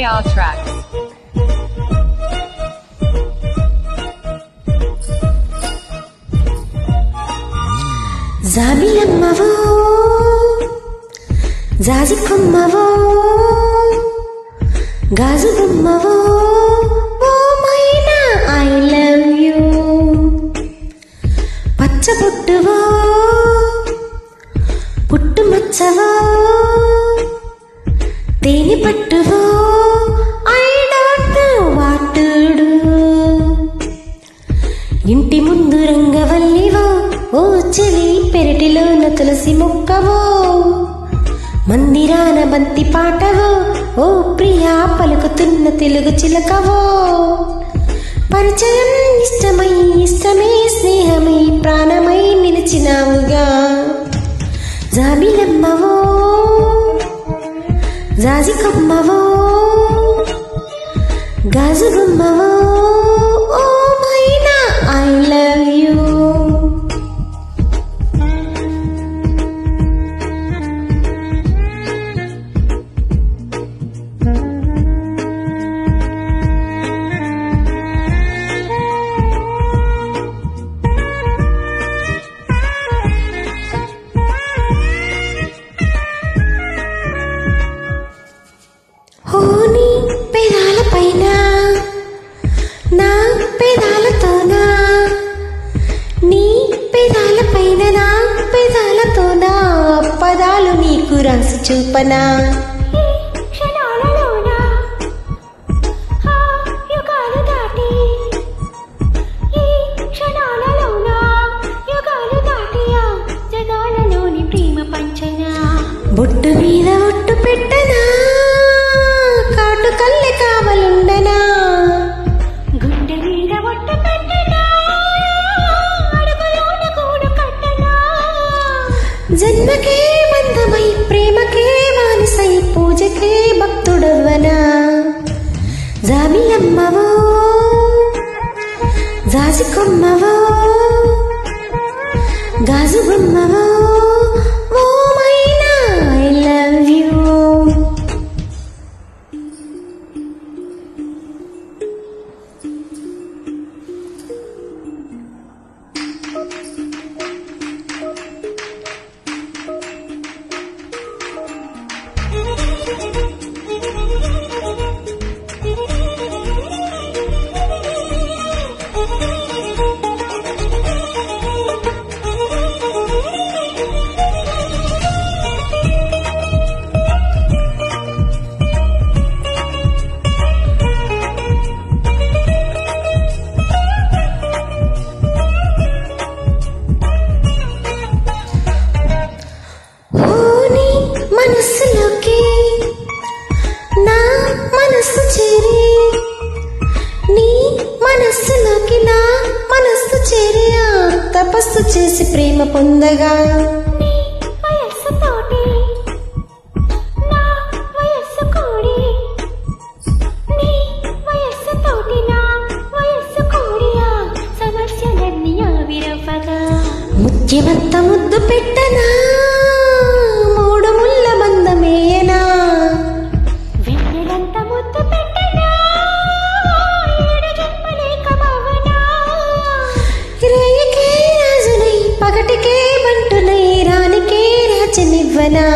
AR Tracks. జాబిలమ్మవో జాజికొమ్మవో గాజు బొమ్మవో ఓ మైనా ఐ లవ్ యూ పచ్చబొట్టువో పుట్టుమచ్చవో తేనె పట్టువో I don't know what to do ఇంటి ముందు రంగవల్లివో ఓ చెలి పెరటిలోన తులసి మొక్కవో మందిరాన బంతి పాటవో ఓ ప్రియా పలుకుతున్న తెలుగు చిలకవో పరిచయం ఇష్టమై ఇష్టమే స్నేహమై ప్రాణమై నిలిచినావుగా జాబిలమ్మవో జాజికొమ్మవో గాజు బొమ్మవో ఓ మైనా ఐ లవ్ యూ హోని పెదాల పైన నా పెదాలతోనా నీ పెదాల పైన నా పెదాలతోనా పదాలు నీకు రాసి చూపనా బొట్టు మీద ఒట్టు పెట్టనా కాటు కల్లె కావలుండనా గుండె మీద ఒట్టు పెట్టనా అడుగులోన కూడు కట్టనా జన్మకే బంధమై ప్రేమకే వానిసై పూజకే భక్తుడవ్వనా జాబిలమ్మవో జాజికొమ్మవో గాజు బొమ్మవో ఓ మైనా ఐ లవ్ యూ మనసులోకి నా మనసు చేరి నీ మనస్సులోకి నా మనస్సు చేరి తపస్సు చేసి ప్రేమ పొందగా ముత్యమంత ముద్దు పెట్టనా మూడు ముళ్ళ బంధమేయనా వెన్నెలంత ముద్దు పెట్టనా ఏడు జన్మలేక భవనా రేయికే రాజునై పగటికే బంటునై రానికే రాజనివ్వనా